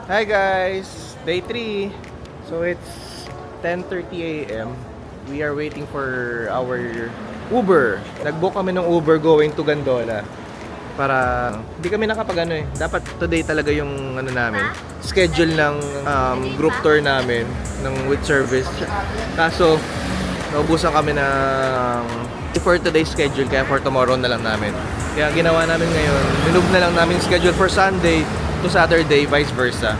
Hi guys! Day 3. So it's 10:30 a.m. We are waiting for our Uber. Nag-book kami ng Uber going to Gandola. Para hindi kami dapat today talaga yung namin, schedule ng group tour namin ng with service. Kaso naubusan kami ng for today's schedule, kaya for tomorrow na lang namin. Kaya ginawa namin ngayon, minove na lang namin schedule for Sunday to Saturday, vice versa.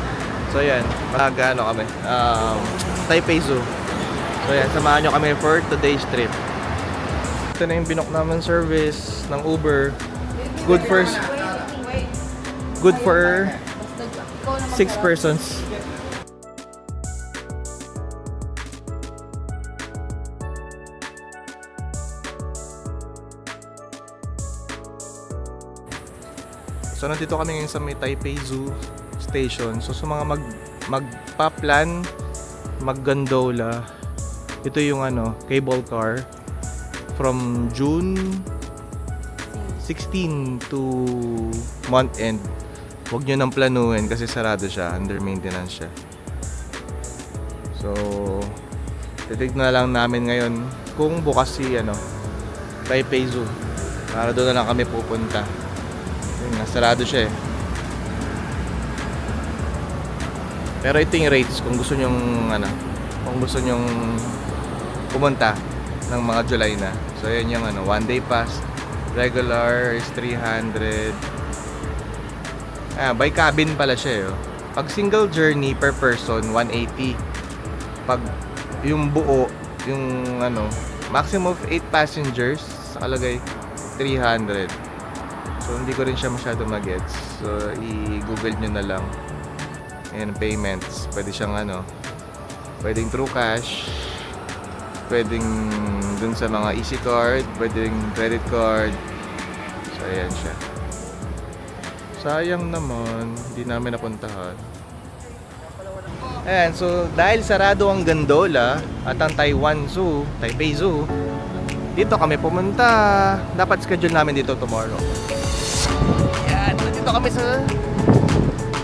So yan, kami Taipei Zoo. So yan, samahan nyo kami for today's trip. Ito na yung binok naman service ng Uber. Good for 6 persons. So nandito kami ngayon sa may Taipei Zoo Station. So sa mga magpa-plan mag-gondola, ito yung cable car from June 16 to month end. Huwag nyo nang planuhin kasi sarado siya, under maintenance siya. So titignan lang namin ngayon kung bukas si Taipei Zoo, para doon na lang kami pupunta. Nasarado siya eh. Pero ito yung rates kung gusto nyong pumunta ng mga July na. So yan yung one day pass. Regular is 300. By cabin pala siya eh. Pag single journey per person 180. Pag yung buo, yung maximum of 8 passengers, nakalagay 300. So hindi ko rin siya masyado magets. So i-google nyo na lang. Ayan, payments. Pwede siyang pwedeng through cash, pwedeng dun sa mga easy card, pwedeng credit card. So ayan siya. Sayang naman, hindi namin napuntahan. Ayan, so dahil sarado ang Gandola at ang Taipei Zoo, dito kami pumunta. Dapat schedule namin dito tomorrow. Yan, dito kami sa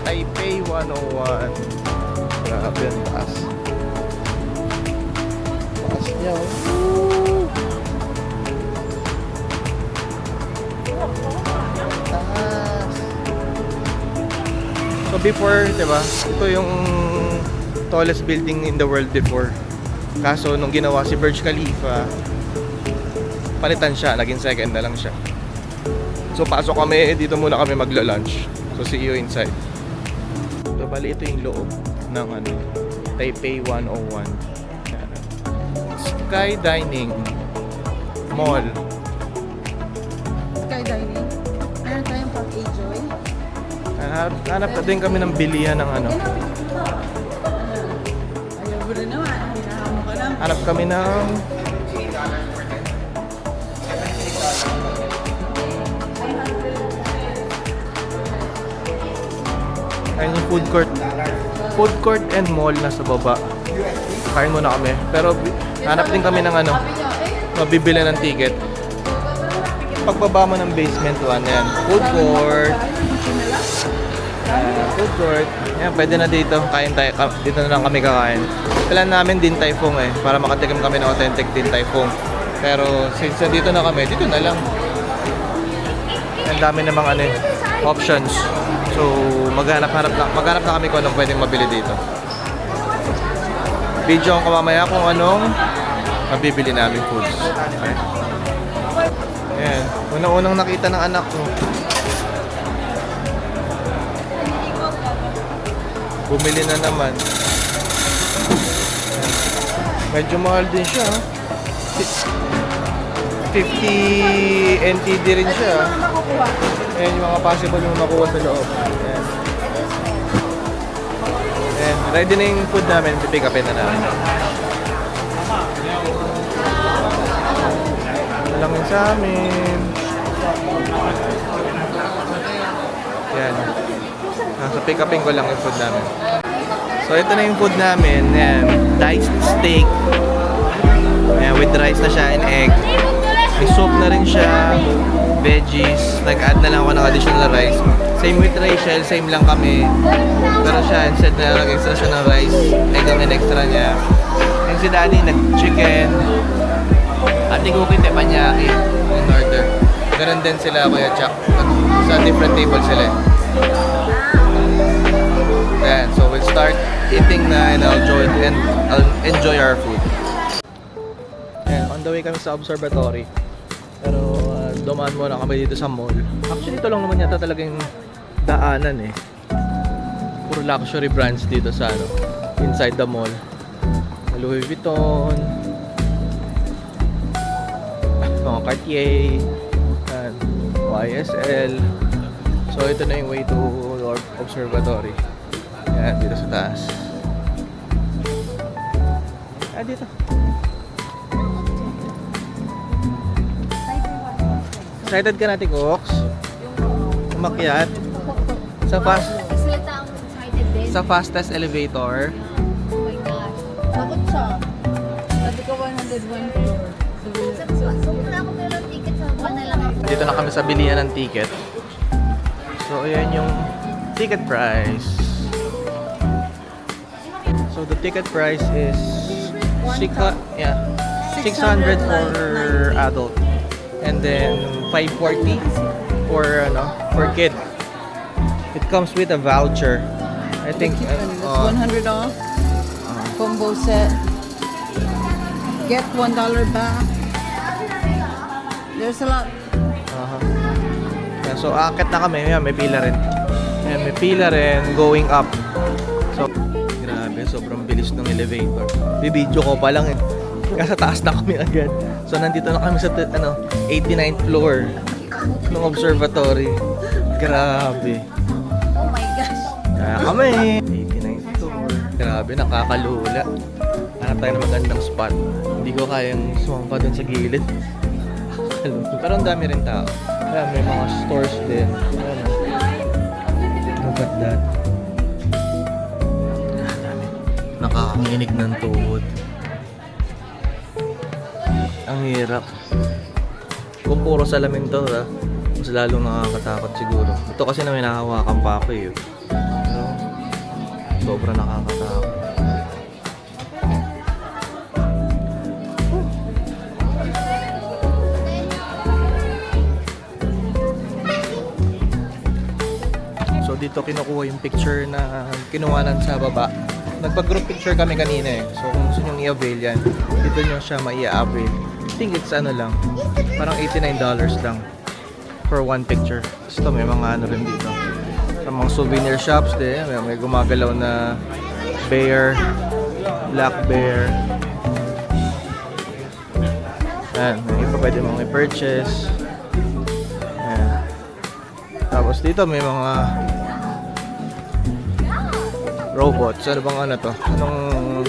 Taipei 101. Grabe ang taas. Taas niya, oh. Taas. So before, diba, ito yung tallest building in the world before. Kaso nung ginawa si Burj Khalifa, palitan siya, naging second na lang siya. So pasok kami, dito muna kami magla-lunch. So see you inside. So bali ito yung loob ng Taipei 101. Sky Dining Mall. Sky Dining? Meron tayong pag-enjoy? Hanap na din kami ng bilihan ng Ayaw mo rin naman, hinahamo ka lang. Hanap kami ng ayun yung food court and mall na sa baba. Kain muna kami, pero hanap din kami ng mabibili ng ticket. Pagbaba mo ng basement 1 yan, food court. Food court. Yan, pwede na dito. Kain tayo. Dito na lang kami kakain. Plan namin din Thai Fung para makatikim kami ng authentic din Thai Fung. Pero since dito na kami, dito na lang. Ang dami namang options. So maghanap na kami kung anong pwedeng mabili dito. Video ko mamaya kung anong mabibili namin foods. Okay. Ayan. Unang nakita ng anak ko. Bumili na naman. Medyo mahal din siya. 50 NTD rin siya. Ayan yung mga possible yung makuha sa loob. Ayan. Ayan. Ready na yung food namin. Pipick upin na namin. Ito lang yun sa amin. Ayan. So pick upin ko lang yung food namin. So ito na yung food namin. Ayan. Diced steak. Ayan, with rice na siya and egg. May soup na rin siya. Veggies. Nag-add na lang ako ng additional rice. Same with Rachel, same lang kami. Pero siya, instead na nag-extra siya ng rice, egg ang in-extra niya. And si Danny, nag-chicken. Ate Cookie, teppanyaki in order. Ganun din sila, Kuya Chuck. Sa different table sila. Ayan, so we'll start eating na and I'll enjoy our food. Ayan, on the way kami sa observatory. Pero dumaan muna kami dito sa mall. Actually, ito lang naman yata talagang daanan eh. Puro luxury brands dito sa inside the mall. Louis Vuitton, mga Cartier, and YSL. So ito na yung way to our observatory. Ayan, dito sa taas. Dito. Excited ka natin, Cox? Umakyat? Sa fastest elevator. Oh my gosh. Takot siya. Sabi ko 101 floor. Wala ko pero ticket sa buwan na lang. Dito na kami sa bilihan ng ticket. So, ayan yung ticket price. So, the ticket price is 600 for adult. And then 540 for kid. It comes with a voucher. I think It's 100 off. Combo set. Get $1 back. There's a lot. Yeah, so akit na kami, yan, may pila rin. Ayan, may pila rin going up. So grabe, sobrang bilis ng elevator. Bibidyo ko pa lang eh. Nasa taas na kami agad. So nandito na kami sa 89th floor ng observatory. Grabe. Oh my gosh. Kaya kami 89th floor. Grabe, nakakalula. Hanap tayo ng magandang spot. Hindi ko kayang sumampa dun sa gilid. Pero ang dami rin tao. Kaya may mga stores din. Ayan. Look at that. Ang dami. Nakakanginig ng tuhod. Ang hirap. Kung puro salamin to, mas lalong nakakatakot siguro. Ito kasi na may nakahawakan pa ako eh. Pero, sobrang nakakatakot. So dito kinukuha yung picture na kinuhanan sa baba. Nagpag-group picture kami kanina eh. So kung gusto nyo i-avail yan, dito nyo siya mai-avail. I think it's lang, parang $89 lang for one picture. Ito may mga rin dito. Sa mga souvenir shops din, may gumagalaw na bear, black bear. Ayan, may iba pwede mong i-purchase. Ayan. Tapos dito may mga robots. Ano bang ano to? Anong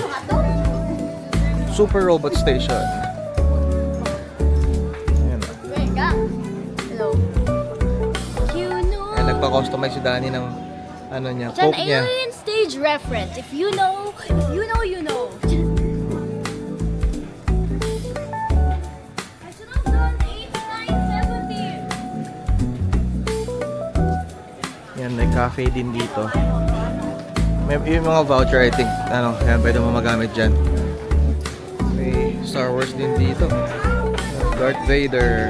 Super Robot Station. Ayan. Hello. Ayan, nagpa-customize si Danny ng ano niya, It's an Coke niya. alien stage reference. If you know, you know. I should have done 8, 9, 17. Yan, may cafe din dito. May yung mga voucher, I think. Ano, yan, pwede mo magamit dyan. May Star Wars din dito. Darth Vader.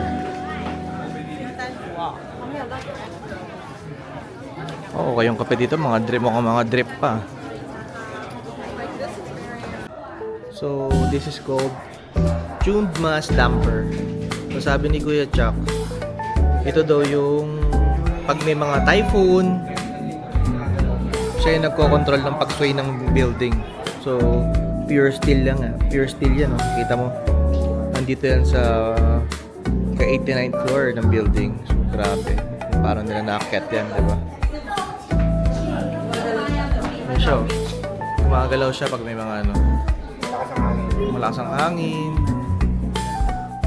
Oo, kayong kape dito, mga drip pa. So, this is called Tuned Mass Damper. So, sabi ni Kuya Chuck, ito daw yung pag may mga typhoon, siya yung nagko-control ng pag-sway ng building. So, pure steel lang pure steel yan, kita mo. Nandito yan sa 89th floor ng building. So, grabe. Parang nila naakyat yan, diba? May siya, gumagalaw siya pag may mga malakas ang hangin.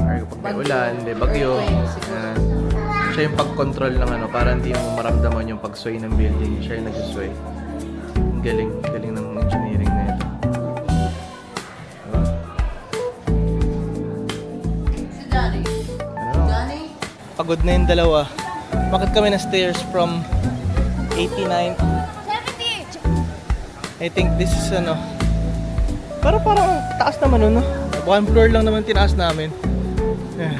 Or pag may ulan, may bagyo. Yan. Siya yung pag-control ng para hindi mo maramdaman yung pag-sway ng building. Siya yung nag-sway. Galing ng engineering na ito. Diba? Si Johnny. Ano? Johnny? Pagod na yung dalawa. Bakit kami na stairs from 89. 70! I think this is ano. Parang taas naman no? 1 floor lang naman tinaas namin. Eh.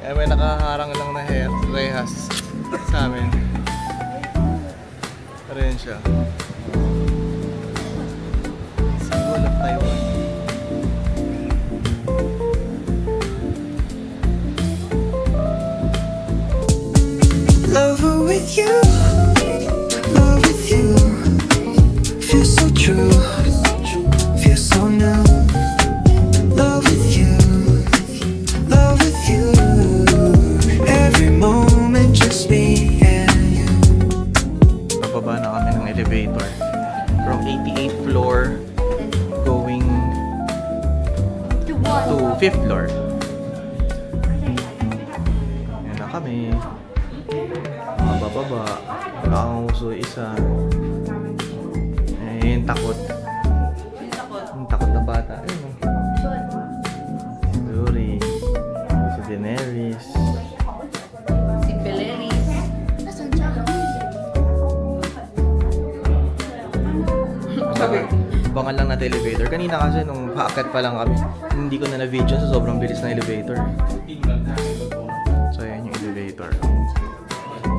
Kaya may nakaharang lang na rehas sa amin. Pero yun siya. Symbol of Taiwan. Lover with you, love with you. Feels so true, feels so new. Love with you, love with you. Every moment just me and you. Bababa na kami ng elevator from 88th floor going to 5th floor. Yan na kami. Mga bababa. Nakakanguso isa. Eh, yung takot. Yung takot na bata. Ayun o. Yuri. Si Daenerys. Si Beleris. Abangan lang natin elevator. Kanina kasi nung paakyat pa lang kami, hindi ko na na-video sa sobrang bilis ng elevator. So ayan yung elevator.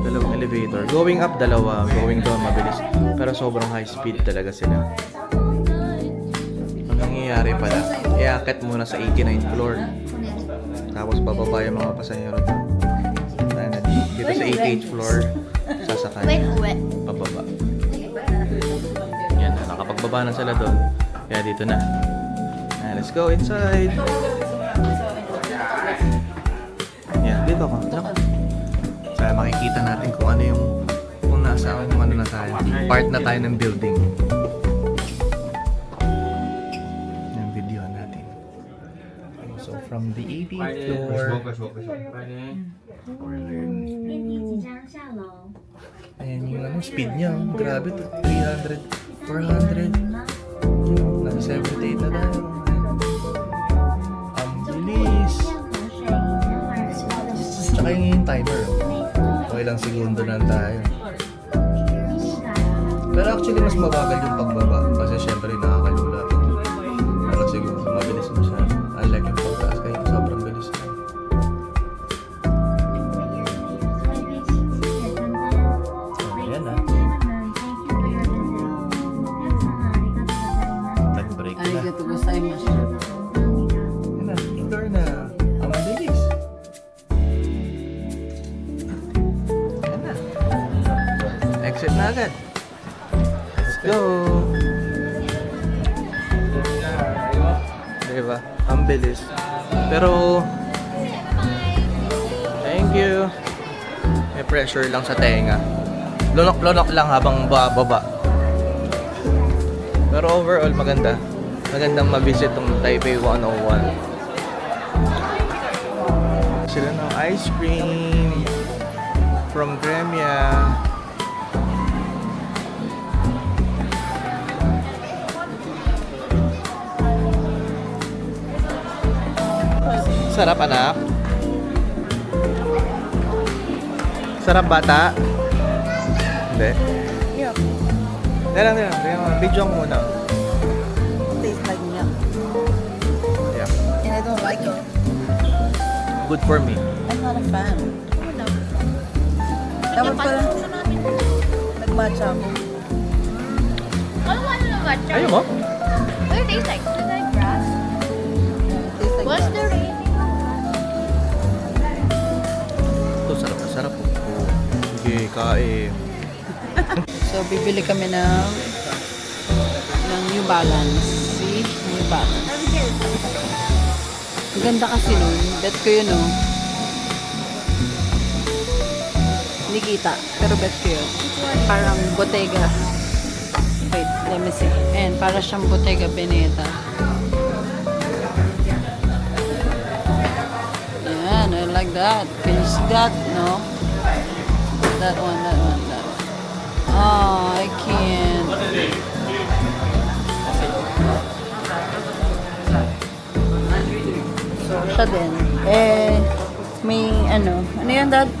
Dalawang elevator. Going up, dalawa. Going down, mabilis. Pero sobrang high speed talaga sila. Ang nangyayari pala, iakyat muna sa 89th floor. Tapos bababa yung mga pasahero doon. Dito sa 88th floor, sasakay. Wait. Pababa. Yan na, nakapagbaba na sila doon. Kaya dito na. Let's go inside. Yan, dito ka. Kaya makikita natin kung ano yung kung nasa kung ano na tayo. Part na tayo ng building. Yung video natin. So from the 18th floor. Ayan yung ano, speed niya. Grabe to. 300, 400. Nasa 78 na tayo. Ang bilis. Tsaka yung timer. O ilang segundo na tayo. Pero actually mas mabagal yung pagbaba. Kasi syempre nakakalula. Pero siguro mabilis mo siya. Unlike yung pagtaas kayo sobrang bilis na. Ayan na. Nag-break na. Arigato gozaimasu. Ayan na. Indoor na. Ang bilis. Ayan na. Exit na agad. Let's go. Diba? Ang bilis. Pero thank you. May pressure lang sa tenga. Lunok-lunok lang habang bababa. Pero overall maganda. Magandang ma-visit tong Taipei 101. Sila ng ice cream from Gremia. Sarap anak. Sarap bata. Hindi. Yeah. Dala. Video ko muna. Tastes like milk. Yeah. And I don't like it. Good for me. I'm not a fan. Dapat pala nag-matcha ako. Ano ng matcha? Ayaw mo? What it tastes like? Is it like grass? Tastes like What's grass. the rating? Ito, sarap na sarap. Oh. Sige, kain. So, bibili kami ng New Balance. See? New Balance. Ang ganda kasi nun. Bet ko yun, oh. Hindi kita. Pero bet ko yun. Parang Bottega. Wait, let me see. Ayan, para siyang Bottega Veneta. Ayan, I like that. Can you see that? No? That one. Oh, I can't. siya din. Eh, may ano yan dad?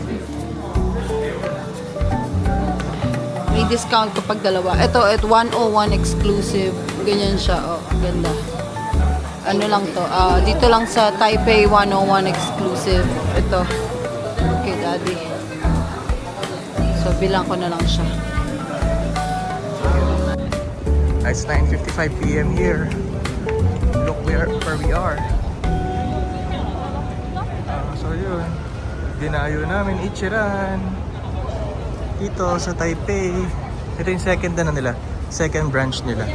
May discount kapag dalawa. Ito, at 101 exclusive. Ganyan siya. Oh, ganda. Ano lang to? Dito lang sa Taipei 101 exclusive. Ito. Okay, daddy. So, bilang ko na lang siya. It's 9:55 p.m. here. Look where we are. So yun. Dinayo namin Ichiran. Dito sa Taipei. Ito yung second na nila. Second branch nila.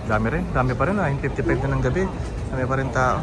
Dami rin. Dami pa rin. 9:55 na ng gabi. Dami pa rin tao.